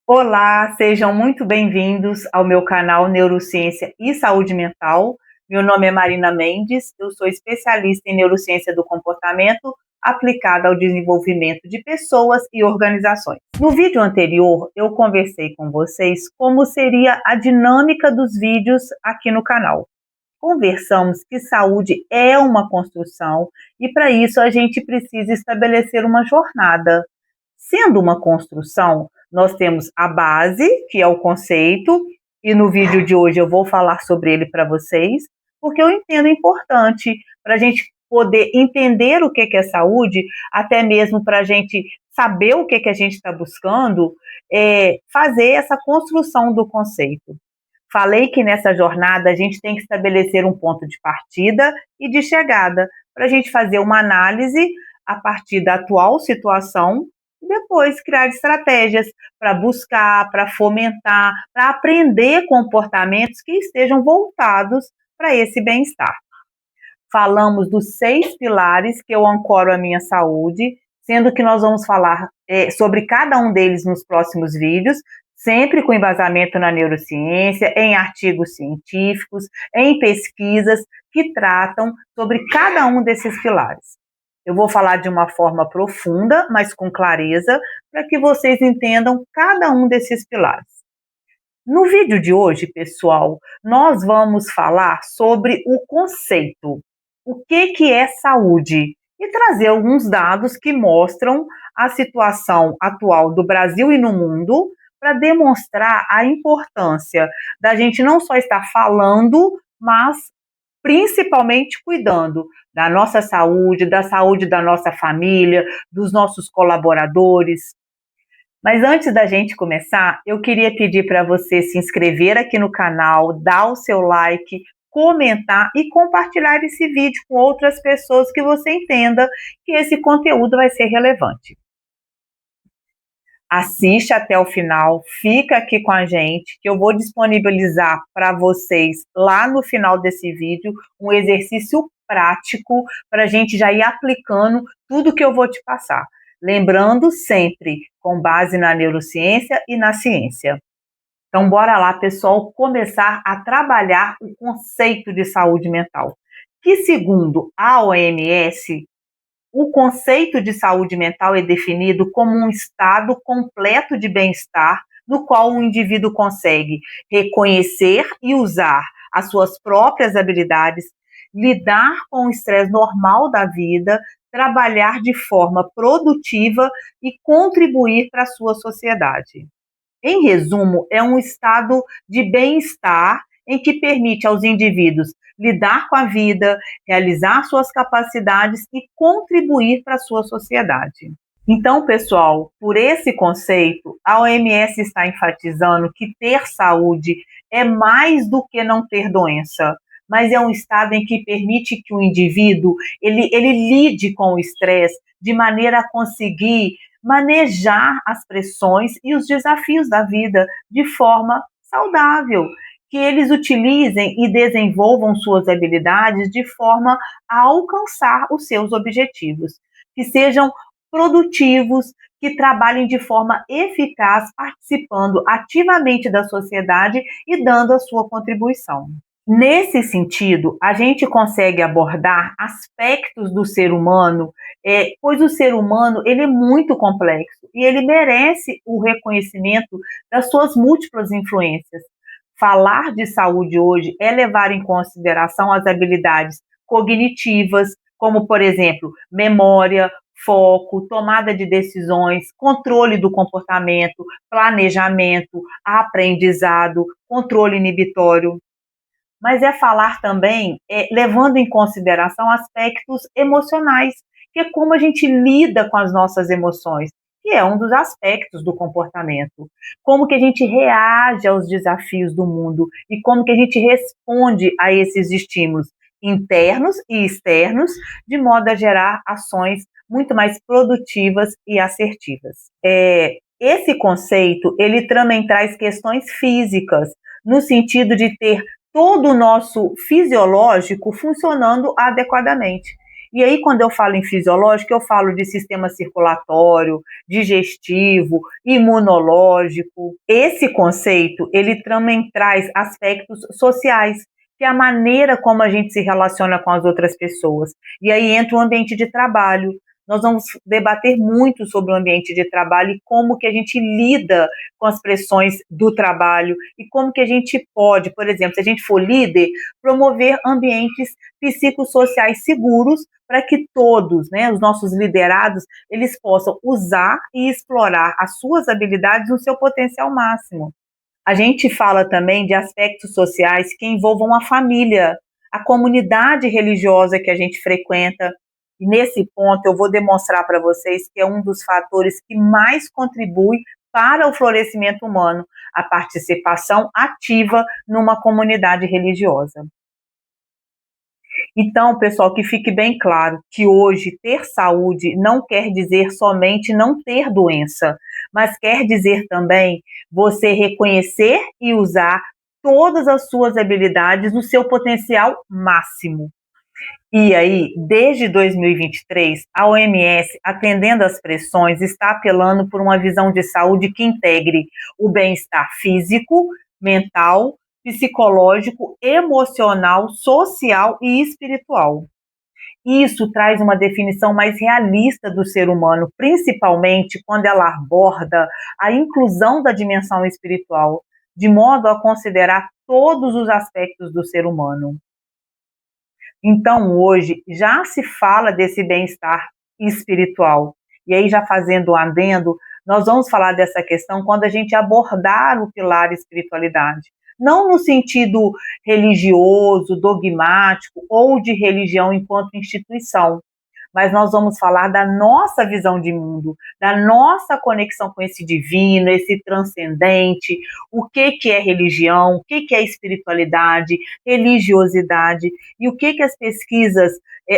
Olá, sejam muito bem-vindos ao meu canal Neurociência e Saúde Mental. Meu nome é Marina Mendes, eu sou especialista em neurociência do comportamento aplicada ao desenvolvimento de pessoas e organizações. No vídeo anterior, eu conversei com vocês como seria a dinâmica dos vídeos aqui no canal. Conversamos que saúde é uma construção e, para isso, a gente precisa estabelecer uma jornada. Sendo uma construção, nós temos a base, que é o conceito, e no vídeo de hoje eu vou falar sobre ele para vocês, porque eu entendo importante para a gente poder entender o que é saúde, até mesmo para a gente saber o que a gente está buscando, fazer essa construção do conceito. Falei que nessa jornada a gente tem que estabelecer um ponto de partida e de chegada, para a gente fazer uma análise a partir da atual situação e depois criar estratégias para buscar, para fomentar, para aprender comportamentos que estejam voltados para esse bem-estar. Falamos dos 6 pilares que eu ancoro a minha saúde, sendo que nós vamos falar sobre cada um deles nos próximos vídeos, sempre com embasamento na neurociência, em artigos científicos, em pesquisas que tratam sobre cada um desses pilares. Eu vou falar de uma forma profunda, mas com clareza, para que vocês entendam cada um desses pilares. No vídeo de hoje, pessoal, nós vamos falar sobre o conceito. O que é saúde? E trazer alguns dados que mostram a situação atual do Brasil e no mundo para demonstrar a importância da gente não só estar falando, mas principalmente cuidando da nossa saúde, da saúde da nossa família, dos nossos colaboradores. Mas antes da gente começar, eu queria pedir para você se inscrever aqui no canal, dar o seu like, comentar e compartilhar esse vídeo com outras pessoas que você entenda que esse conteúdo vai ser relevante. Assiste até o final, fica aqui com a gente, que eu vou disponibilizar para vocês lá no final desse vídeo um exercício prático para a gente já ir aplicando tudo que eu vou te passar. Lembrando sempre com base na neurociência e na ciência. Então, bora lá, pessoal, começar a trabalhar o conceito de saúde mental, que segundo a OMS, o conceito de saúde mental é definido como um estado completo de bem-estar no qual o indivíduo consegue reconhecer e usar as suas próprias habilidades, lidar com o estresse normal da vida, trabalhar de forma produtiva e contribuir para a sua sociedade. Em resumo, é um estado de bem-estar em que permite aos indivíduos lidar com a vida, realizar suas capacidades e contribuir para a sua sociedade. Então, pessoal, por esse conceito, a OMS está enfatizando que ter saúde é mais do que não ter doença, mas é um estado em que permite que o indivíduo ele lide com o estresse de maneira a conseguir manejar as pressões e os desafios da vida de forma saudável, que eles utilizem e desenvolvam suas habilidades de forma a alcançar os seus objetivos, que sejam produtivos, que trabalhem de forma eficaz, participando ativamente da sociedade e dando a sua contribuição. Nesse sentido, a gente consegue abordar aspectos do ser humano, pois o ser humano ele é muito complexo e ele merece o reconhecimento das suas múltiplas influências. Falar de saúde hoje é levar em consideração as habilidades cognitivas, como, por exemplo, memória, foco, tomada de decisões, controle do comportamento, planejamento, aprendizado, controle inibitório. Mas é falar também, levando em consideração aspectos emocionais, que é como a gente lida com as nossas emoções, que é um dos aspectos do comportamento. Como que a gente reage aos desafios do mundo e como que a gente responde a esses estímulos internos e externos, de modo a gerar ações muito mais produtivas e assertivas. Esse conceito, ele também traz questões físicas, no sentido de ter todo o nosso fisiológico funcionando adequadamente. E aí, quando eu falo em fisiológico, eu falo de sistema circulatório, digestivo, imunológico. Esse conceito, ele também traz aspectos sociais, que é a maneira como a gente se relaciona com as outras pessoas. E aí entra o ambiente de trabalho. Nós vamos debater muito sobre o ambiente de trabalho e como que a gente lida com as pressões do trabalho e como que a gente pode, por exemplo, se a gente for líder, promover ambientes psicossociais seguros para que todos, né, os nossos liderados, eles possam usar e explorar as suas habilidades no seu potencial máximo. A gente fala também de aspectos sociais que envolvam a família, a comunidade religiosa que a gente frequenta. E nesse ponto eu vou demonstrar para vocês que é um dos fatores que mais contribui para o florescimento humano, a participação ativa numa comunidade religiosa. Então, pessoal, que fique bem claro que hoje ter saúde não quer dizer somente não ter doença, mas quer dizer também você reconhecer e usar todas as suas habilidades no seu potencial máximo. E aí, desde 2023, a OMS, atendendo às pressões, está apelando por uma visão de saúde que integre o bem-estar físico, mental, psicológico, emocional, social e espiritual. Isso traz uma definição mais realista do ser humano, principalmente quando ela aborda a inclusão da dimensão espiritual, de modo a considerar todos os aspectos do ser humano. Então, hoje, já se fala desse bem-estar espiritual. E aí, já fazendo um adendo, nós vamos falar dessa questão quando a gente abordar o pilar espiritualidade. Não no sentido religioso, dogmático ou de religião enquanto instituição, mas nós vamos falar da nossa visão de mundo, da nossa conexão com esse divino, esse transcendente, o que é religião, o que é espiritualidade, religiosidade, e o que as pesquisas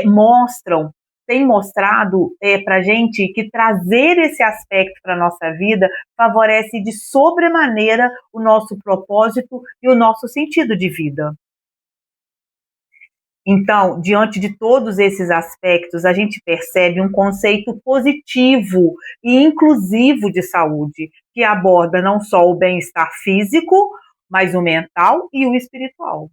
mostram, têm mostrado para a gente que trazer esse aspecto para a nossa vida favorece de sobremaneira o nosso propósito e o nosso sentido de vida. Então, diante de todos esses aspectos, a gente percebe um conceito positivo e inclusivo de saúde, que aborda não só o bem-estar físico, mas o mental e o espiritual.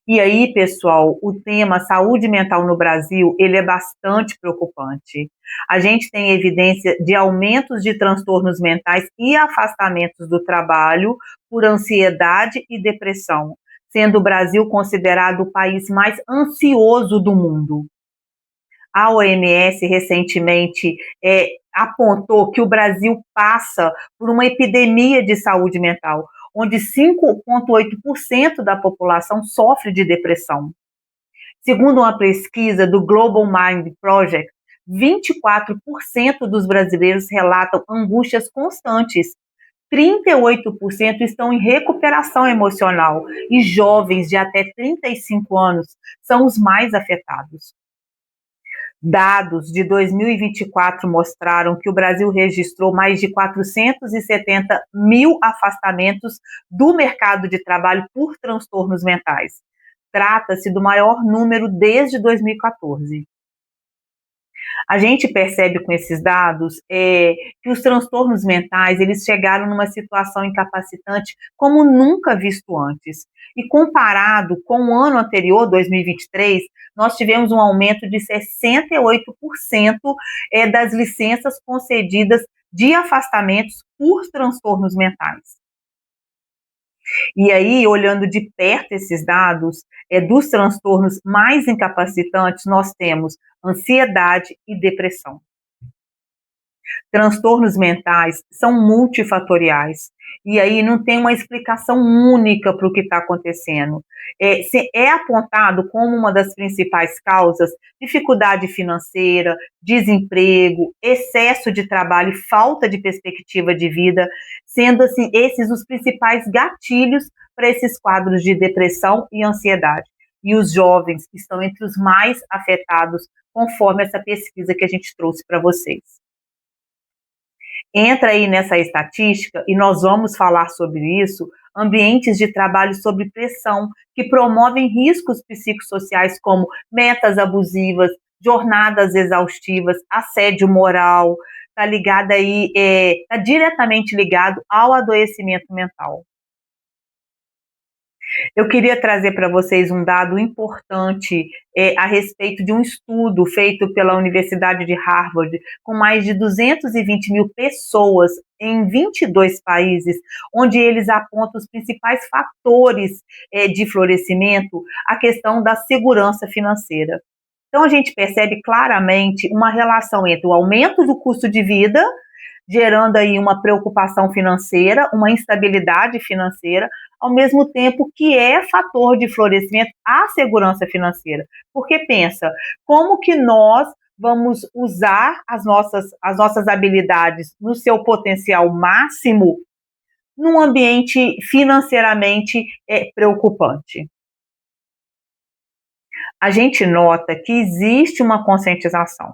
E aí, pessoal, o tema saúde mental no Brasil, ele é bastante preocupante. A gente tem evidência de aumentos de transtornos mentais e afastamentos do trabalho por ansiedade e depressão, sendo o Brasil considerado o país mais ansioso do mundo. A OMS recentemente apontou que o Brasil passa por uma epidemia de saúde mental, onde 5,8% da população sofre de depressão. Segundo uma pesquisa do Global Mind Project, 24% dos brasileiros relatam angústias constantes, 38% estão em recuperação emocional e jovens de até 35 anos são os mais afetados. Dados de 2024 mostraram que o Brasil registrou mais de 470 mil afastamentos do mercado de trabalho por transtornos mentais. Trata-se do maior número desde 2014. A gente percebe com esses dados que os transtornos mentais eles chegaram numa situação incapacitante como nunca visto antes. E comparado com o ano anterior, 2023, nós tivemos um aumento de 68% das licenças concedidas de afastamentos por transtornos mentais. E aí, olhando de perto esses dados, dos transtornos mais incapacitantes, nós temos ansiedade e depressão. Transtornos mentais são multifatoriais, e aí não tem uma explicação única para o que está acontecendo. É apontado como uma das principais causas dificuldade financeira, desemprego, excesso de trabalho e falta de perspectiva de vida, sendo assim esses os principais gatilhos para esses quadros de depressão e ansiedade. E os jovens estão entre os mais afetados, conforme essa pesquisa que a gente trouxe para vocês. Entra aí nessa estatística, e nós vamos falar sobre isso, ambientes de trabalho sob pressão, que promovem riscos psicossociais como metas abusivas, jornadas exaustivas, assédio moral, está ligado aí, está diretamente ligado ao adoecimento mental. Eu queria trazer para vocês um dado importante a respeito de um estudo feito pela Universidade de Harvard, com mais de 220 mil pessoas em 22 países, onde eles apontam os principais fatores de florescimento, a questão da segurança financeira. Então, a gente percebe claramente uma relação entre o aumento do custo de vida, gerando aí uma preocupação financeira, uma instabilidade financeira, ao mesmo tempo que é fator de florescimento a segurança financeira. Porque pensa, como que nós vamos usar as nossas habilidades no seu potencial máximo num ambiente financeiramente preocupante? A gente nota que existe uma conscientização,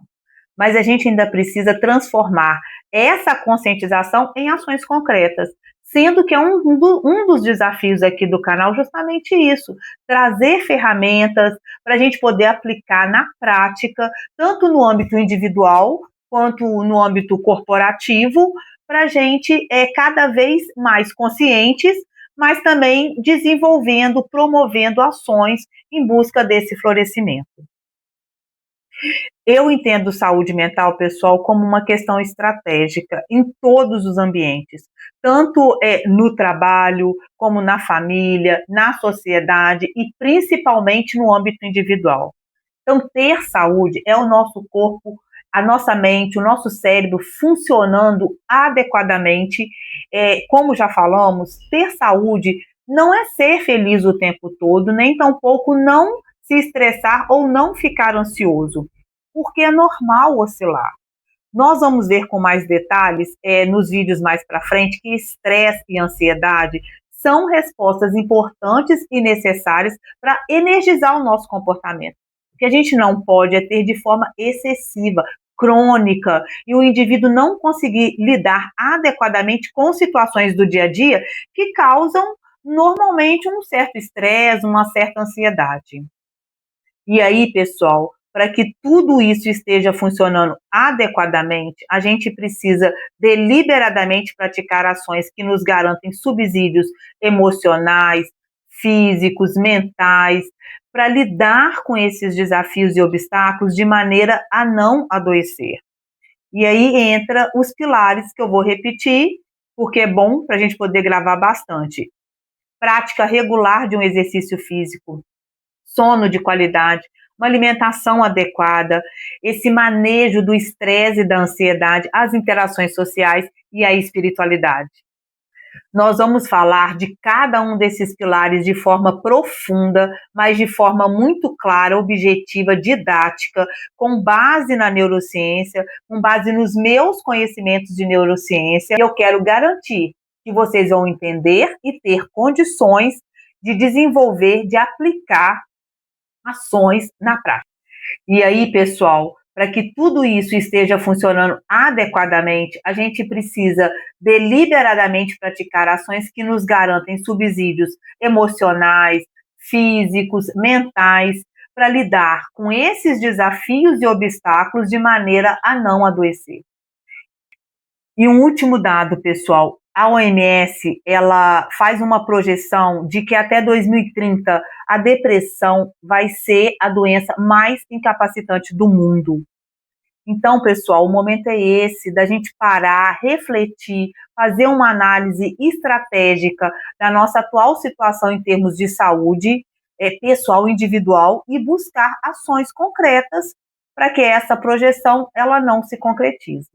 mas a gente ainda precisa transformar essa conscientização em ações concretas, sendo que é um dos desafios aqui do canal justamente isso, trazer ferramentas para a gente poder aplicar na prática, tanto no âmbito individual quanto no âmbito corporativo, para a gente cada vez mais conscientes, mas também desenvolvendo, promovendo ações em busca desse florescimento. Eu entendo saúde mental, pessoal, como uma questão estratégica em todos os ambientes, tanto no trabalho, como na família, na sociedade e principalmente no âmbito individual. Então, ter saúde é o nosso corpo, a nossa mente, o nosso cérebro funcionando adequadamente. Como já falamos, ter saúde não é ser feliz o tempo todo, nem tampouco não se estressar ou não ficar ansioso, porque é normal oscilar. Nós vamos ver com mais detalhes nos vídeos mais para frente que estresse e ansiedade são respostas importantes e necessárias para energizar o nosso comportamento. O que a gente não pode é ter de forma excessiva, crônica, e o indivíduo não conseguir lidar adequadamente com situações do dia a dia que causam normalmente um certo estresse, uma certa ansiedade. E aí, pessoal, para que tudo isso esteja funcionando adequadamente, a gente precisa deliberadamente praticar ações que nos garantem subsídios emocionais, físicos, mentais, para lidar com esses desafios e obstáculos de maneira a não adoecer. E aí entra os pilares que eu vou repetir, porque é bom para a gente poder gravar bastante. Prática regular de um exercício físico, sono de qualidade, uma alimentação adequada, esse manejo do estresse e da ansiedade, as interações sociais e a espiritualidade. Nós vamos falar de cada um desses pilares de forma profunda, mas de forma muito clara, objetiva, didática, com base na neurociência, com base nos meus conhecimentos de neurociência. Eu quero garantir que vocês vão entender e ter condições de desenvolver, de aplicar ações na prática. E aí, pessoal, para que tudo isso esteja funcionando adequadamente, a gente precisa deliberadamente praticar ações que nos garantem subsídios emocionais, físicos, mentais, para lidar com esses desafios e obstáculos de maneira a não adoecer. E um último dado, pessoal, a OMS, ela faz uma projeção de que até 2030 a depressão vai ser a doença mais incapacitante do mundo. Então, pessoal, o momento é esse, da gente parar, refletir, fazer uma análise estratégica da nossa atual situação em termos de saúde pessoal, individual, e buscar ações concretas para que essa projeção ela não se concretize.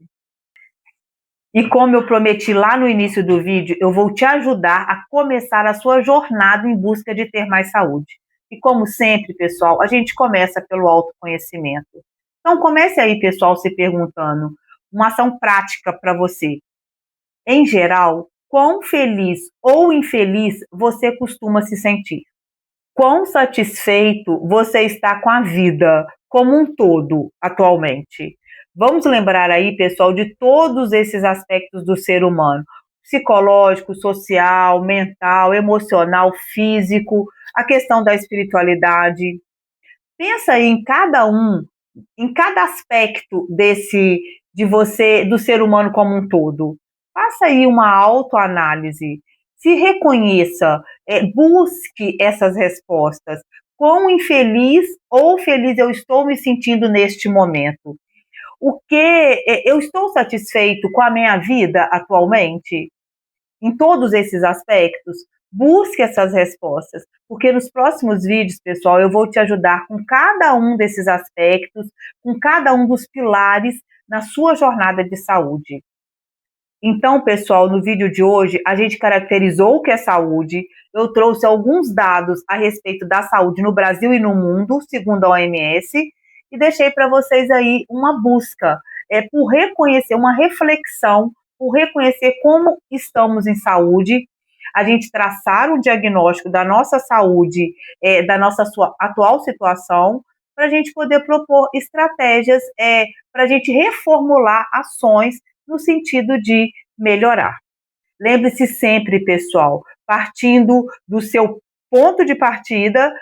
E como eu prometi lá no início do vídeo, eu vou te ajudar a começar a sua jornada em busca de ter mais saúde. E como sempre, pessoal, a gente começa pelo autoconhecimento. Então comece aí, pessoal, se perguntando uma ação prática para você. Em geral, quão feliz ou infeliz você costuma se sentir? Quão satisfeito você está com a vida como um todo atualmente? Vamos lembrar aí, pessoal, de todos esses aspectos do ser humano. psicológico, social, mental, emocional, físico, a questão da espiritualidade. Pensa aí em cada aspecto de você, do ser humano como um todo. Faça aí uma autoanálise. Se reconheça, busque essas respostas. Quão infeliz ou feliz eu estou me sentindo neste momento? Eu estou satisfeito com a minha vida atualmente? Em todos esses aspectos, busque essas respostas, porque nos próximos vídeos, pessoal, eu vou te ajudar com cada um desses aspectos, com cada um dos pilares na sua jornada de saúde. Então, pessoal, no vídeo de hoje, a gente caracterizou o que é saúde, eu trouxe alguns dados a respeito da saúde no Brasil e no mundo, segundo a OMS, e deixei para vocês aí uma busca, por reconhecer, uma reflexão, por reconhecer como estamos em saúde, a gente traçar o diagnóstico da nossa saúde, da nossa atual situação, para a gente poder propor estratégias, para a gente reformular ações no sentido de melhorar. Lembre-se sempre, pessoal, partindo do seu ponto de partida,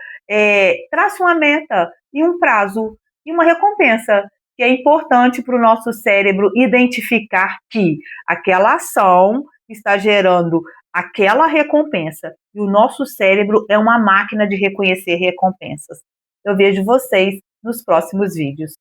trace uma meta e um prazo e uma recompensa, que é importante para o nosso cérebro identificar que aquela ação está gerando aquela recompensa. E o nosso cérebro é uma máquina de reconhecer recompensas. Eu vejo vocês nos próximos vídeos.